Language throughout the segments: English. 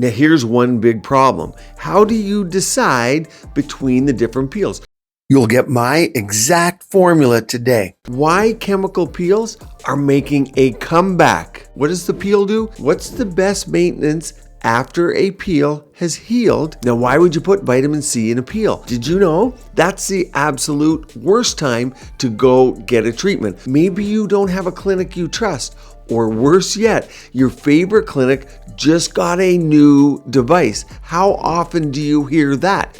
Now here's one big problem. How do you decide between the different peels? You'll get my exact formula today. Why chemical peels are making a comeback. What does the peel do? What's the best maintenance after a peel has healed? Now, why would you put vitamin C in a peel? Did you know that's the absolute worst time to go get a treatment? Maybe you don't have a clinic you trust, or worse yet, your favorite clinic just got a new device. How often do you hear that?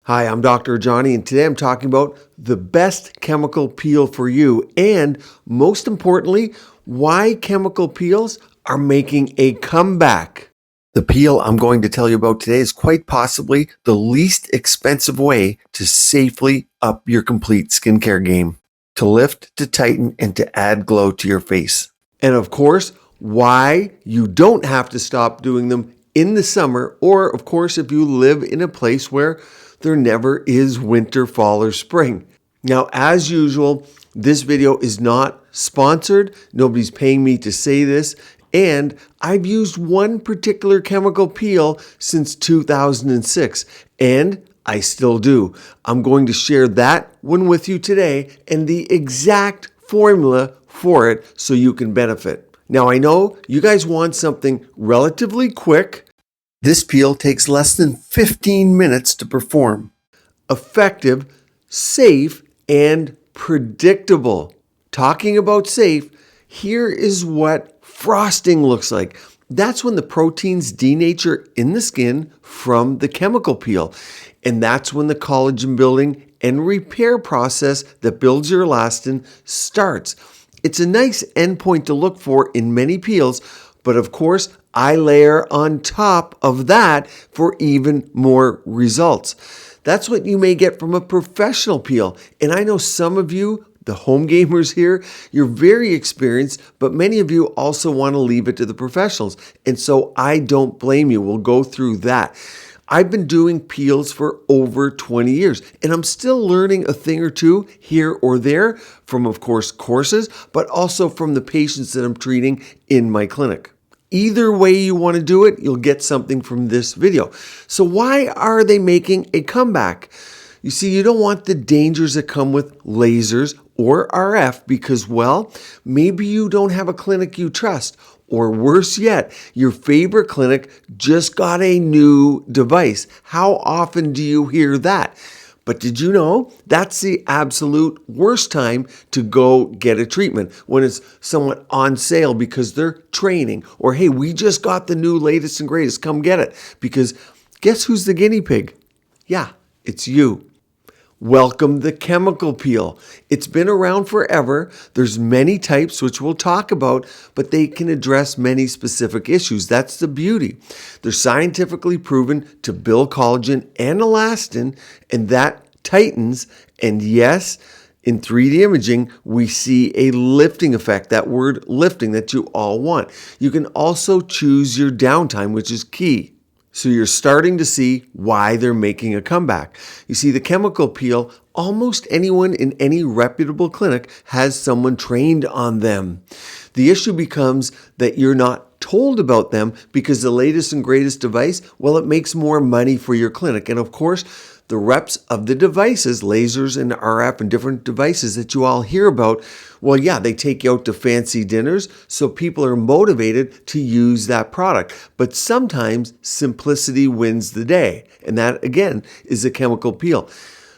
Hi, I'm Dr. Johnny, and today I'm talking about the best chemical peel for you, and most importantly, why chemical peels are making a comeback. The peel I'm going to tell you about today is quite possibly the least expensive way to safely up your complete skincare game, to lift, to tighten, and to add glow to your face. And of course, why you don't have to stop doing them in the summer, or of course, if you live in a place where there never is winter, fall, or spring. Now, as usual, this video is not sponsored. Nobody's paying me to say this. And I've used one particular chemical peel since 2006, and I still do. I'm going to share that one with you today and the exact formula for it so you can benefit. Now, I know you guys want something relatively quick. This peel takes less than 15 minutes to perform. Effective, safe, and predictable. Talking about safe, here is what frosting looks like. That's when the proteins denature in the skin from the chemical peel. And that's when the collagen building and repair process that builds your elastin starts. It's a nice endpoint to look for in many peels, but of course, I layer on top of that for even more results. That's what you may get from a professional peel. And I know some of you, the home gamers here, you're very experienced, but many of you also want to leave it to the professionals. And so I don't blame you. We'll go through that. I've been doing peels for over 20 years, and I'm still learning a thing or two here or there from, of course, courses, but also from the patients that I'm treating in my clinic. Either way you want to do it, you'll get something from this video. So why are they making a comeback? You see, you don't want the dangers that come with lasers or RF because, well, maybe you don't have a clinic you trust, or worse yet, your favorite clinic just got a new device. How often do you hear that? But did you know that's the absolute worst time to go get a treatment, when it's somewhat on sale because they're training, or hey, we just got the new latest and greatest, come get it. Because guess who's the guinea pig? Yeah, it's you. Welcome the chemical peel. It's been around forever. There's many types, which we'll talk about, but they can address many specific issues. That's the beauty. They're scientifically proven to build collagen and elastin, and that tightens. And yes, in 3D imaging, we see a lifting effect, that word lifting that you all want. You can also choose your downtime, which is key. So you're starting to see why they're making a comeback. You see, the chemical peel, almost anyone in any reputable clinic has someone trained on them. The issue becomes that you're not told about them because the latest and greatest device, well, it makes more money for your clinic. And of course, the reps of the devices, lasers and RF and different devices that you all hear about, well, yeah, they take you out to fancy dinners, so people are motivated to use that product. But sometimes simplicity wins the day. And that, again, is a chemical peel.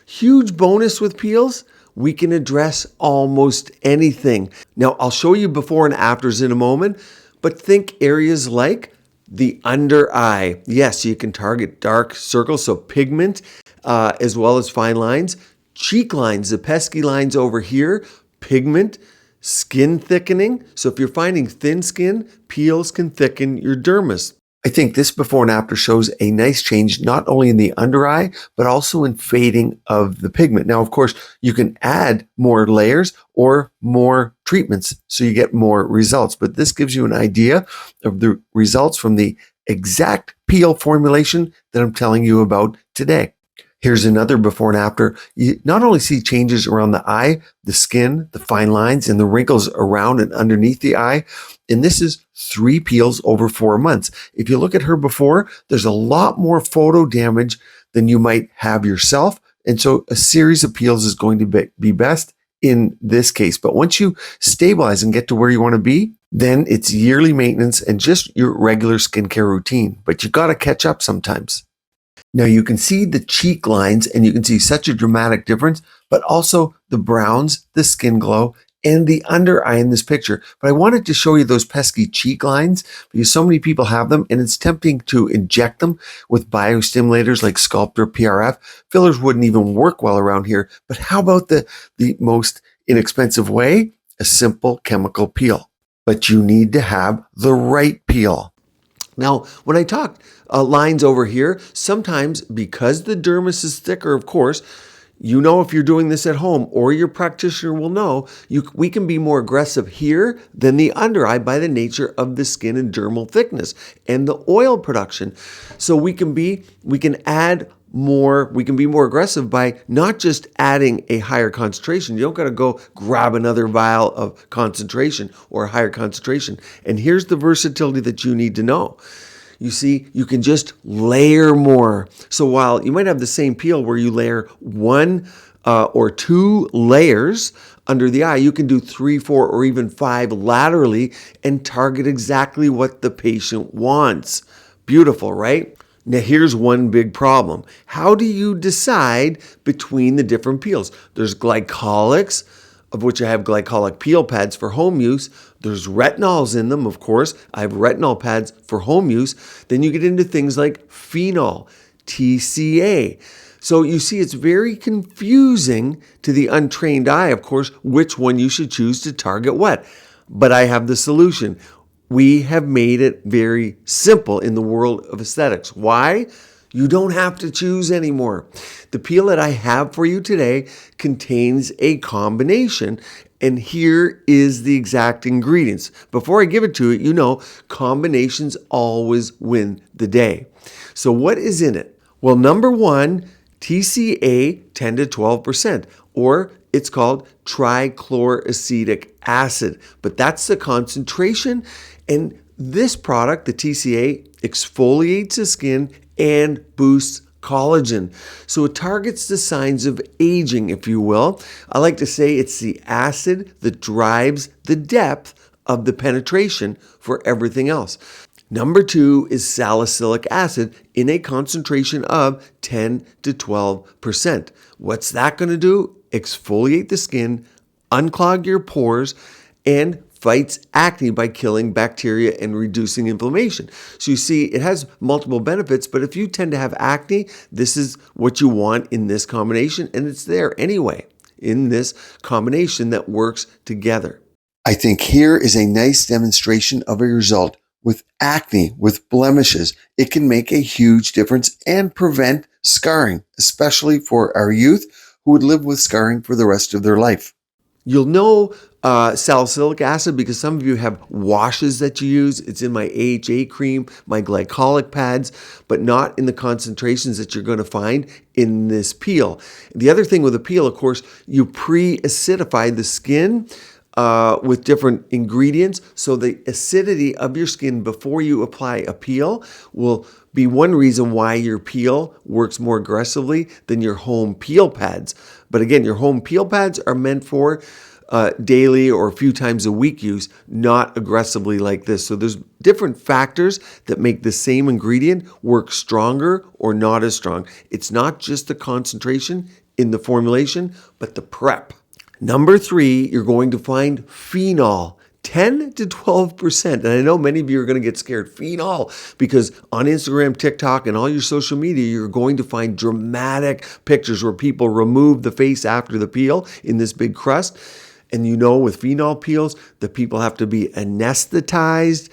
Huge bonus with peels, we can address almost anything. Now, I'll show you before and afters in a moment, but think areas like the under eye. Yes, you can target dark circles, so pigment, as well as fine lines. Cheek lines, the pesky lines over here, pigment, skin thickening. So if you're finding thin skin, peels can thicken your dermis. I think this before and after shows a nice change, not only in the under eye, but also in fading of the pigment. Now, of course, you can add more layers or more treatments so you get more results. But this gives you an idea of the results from the exact peel formulation that I'm telling you about today. Here's another before and after. You not only see changes around the eye, the skin, the fine lines, and the wrinkles around and underneath the eye. And this is 3 peels over 4 months. If you look at her before, there's a lot more photo damage than you might have yourself. And so a series of peels is going to be best in this case. But once you stabilize and get to where you want to be, then it's yearly maintenance and just your regular skincare routine. But you got to catch up sometimes. Now you can see the cheek lines and you can see such a dramatic difference, but also the browns, the skin glow, and the under eye in this picture. But I wanted to show you those pesky cheek lines because so many people have them and it's tempting to inject them with biostimulators like Sculptra PRF. Fillers wouldn't even work well around here. But how about the most inexpensive way? A simple chemical peel. But you need to have the right peel. Now, when I talk lines over here, sometimes because the dermis is thicker, of course, you know if you're doing this at home or your practitioner will know, we can be more aggressive here than the under eye by the nature of the skin and dermal thickness and the oil production. So we can be more aggressive by not just adding a higher concentration. You don't got to go grab another vial of concentration or a higher concentration. And here's the versatility that you need to know. You see, you can just layer more. So while you might have the same peel where you layer 1 or 2 layers under the eye, you can do 3, 4, or even 5 laterally and target exactly what the patient wants. Beautiful, right? Now, here's one big problem. How do you decide between the different peels? There's glycolics, of which I have glycolic peel pads for home use. There's retinols in them, of course. I have retinol pads for home use. Then you get into things like phenol, TCA. So you see, it's very confusing to the untrained eye, of course, which one you should choose to target what. But I have the solution. We have made it very simple in the world of aesthetics. Why? You don't have to choose anymore. The peel that I have for you today contains a combination, and here is the exact ingredients. Before I give it to you, you know, combinations always win the day. So what is in it? Well, number 1, TCA 10 to 12%, or it's called trichloroacetic acid, but that's the concentration. And this product, the TCA, exfoliates the skin and boosts collagen. So it targets the signs of aging, if you will. I like to say it's the acid that drives the depth of the penetration for everything else. Number 2 is salicylic acid in a concentration of 10 to 12%. What's that going to do? Exfoliate the skin, unclog your pores, and fights acne by killing bacteria and reducing inflammation. So you see, it has multiple benefits, but if you tend to have acne, this is what you want in this combination, and it's there anyway in this combination that works together. I think here is a nice demonstration of a result. With acne, with blemishes, it can make a huge difference and prevent scarring, especially for our youth who would live with scarring for the rest of their life. You'll know salicylic acid because some of you have washes that you use. It's in my AHA cream, my glycolic pads, but not in the concentrations that you're going to find in this peel. The other thing with a peel, of course, you pre-acidify the skin with different ingredients. So the acidity of your skin before you apply a peel will be one reason why your peel works more aggressively than your home peel pads. But again, your home peel pads are meant for daily or a few times a week use, not aggressively like this. So there's different factors that make the same ingredient work stronger or not as strong. It's not just the concentration in the formulation, but the prep. Number 3, you're going to find phenol, 10 to 12%. And I know many of you are going to get scared. Phenol, because on Instagram, TikTok, and all your social media, you're going to find dramatic pictures where people remove the face after the peel in this big crust. And you know, with phenol peels, the people have to be anesthetized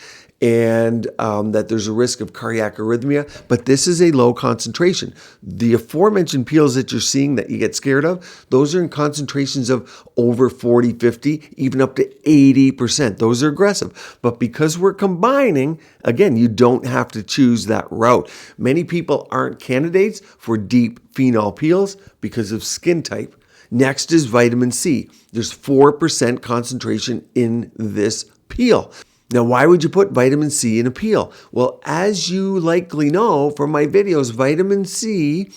and that there's a risk of cardiac arrhythmia, but this is a low concentration. The aforementioned peels that you're seeing that you get scared of, those are in concentrations of over 40, 50, even up to 80%. Those are aggressive. But because we're combining, again, you don't have to choose that route. Many people aren't candidates for deep phenol peels because of skin type. Next is vitamin C. There's 4% concentration in this peel. Now, why would you put vitamin C in a peel? Well, as you likely know from my videos, vitamin C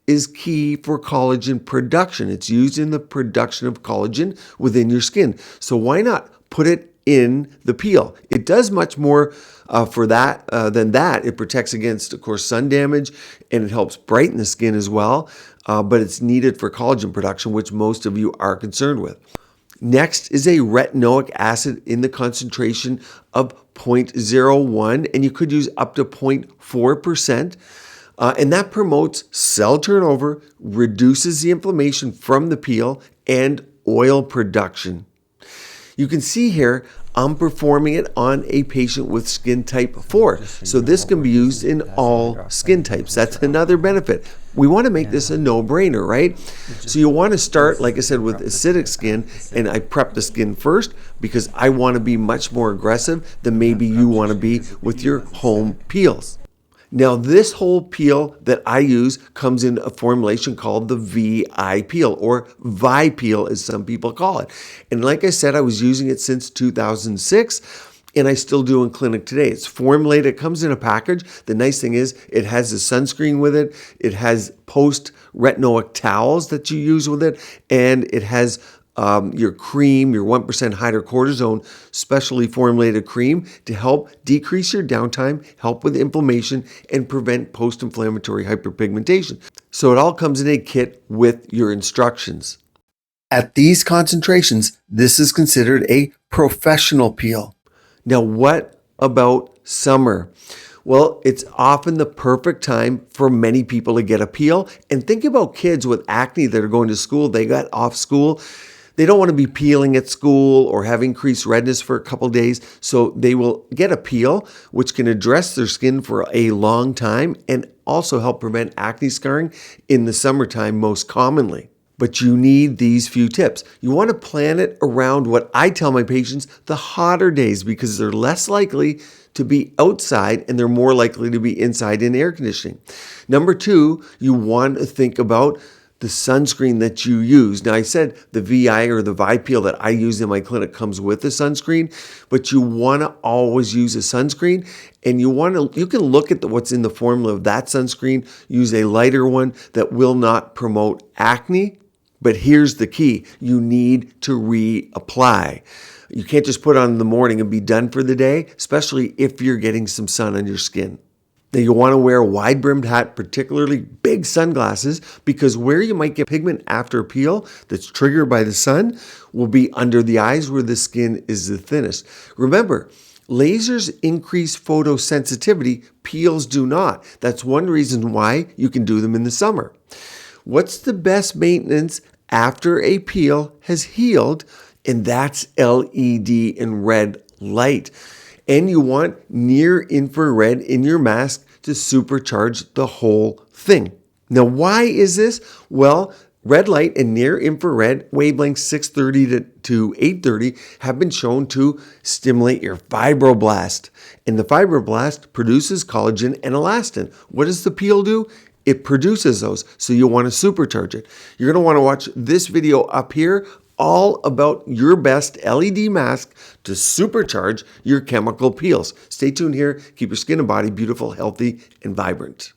is key for collagen production. It's used in the production of collagen within your skin. So why not put it in the peel? It does much more for that than that. It protects against, of course, sun damage, and it helps brighten the skin as well. But it's needed for collagen production, which most of you are concerned with. Next is a retinoic acid in the concentration of 0.01, and you could use up to 0.4%. And that promotes cell turnover, reduces the inflammation from the peel, and oil production. You can see here, I'm performing it on a patient with skin type 4. So this can be used in all skin types. That's another benefit. We want to make this a no-brainer, right? So you want to start, like I said, with acidic skin, and I prep the skin first because I want to be much more aggressive than maybe you want to be with your home peels. Now, this whole peel that I use comes in a formulation called the VI peel, or Vi peel as some people call it. And like I said, I was using it since 2006, and I still do in clinic today. It's formulated, it comes in a package. The nice thing is it has a sunscreen with it, it has post-retinoic towels that you use with it, and it has your cream, your 1% hydrocortisone specially formulated cream to help decrease your downtime, help with inflammation, and prevent post-inflammatory hyperpigmentation. So it all comes in a kit with your instructions. At these concentrations, this is considered a professional peel. Now, what about summer? Well, it's often the perfect time for many people to get a peel. And think about kids with acne that are going to school. They got off school. They don't want to be peeling at school or have increased redness for a couple days. So they will get a peel, which can address their skin for a long time and also help prevent acne scarring in the summertime most commonly. But you need these few tips. You want to plan it around what I tell my patients, the hotter days, because they're less likely to be outside and they're more likely to be inside in air conditioning. Number 2, you want to think about the sunscreen that you use. Now, I said the VI or the Vi peel that I use in my clinic comes with a sunscreen, but you want to always use a sunscreen, and you can look at what's in the formula of that sunscreen, use a lighter one that will not promote acne. But here's the key. You need to reapply. You can't just put it on in the morning and be done for the day, especially if you're getting some sun on your skin. Now, you want to wear a wide-brimmed hat, particularly big sunglasses, because where you might get pigment after a peel that's triggered by the sun will be under the eyes where the skin is the thinnest. Remember, lasers increase photosensitivity, peels do not. That's one reason why you can do them in the summer. What's the best maintenance after a peel has healed? And that's LED and red light. And you want near infrared in your mask to supercharge the whole thing. Now, why is this? Well, red light and near infrared wavelengths 630 to 830 have been shown to stimulate your fibroblast. And the fibroblast produces collagen and elastin. What does the peel do? It produces those, so you want to supercharge it. You're going to want to watch this video up here, all about your best LED mask to supercharge your chemical peels. Stay tuned here. Keep your skin and body beautiful, healthy, and vibrant.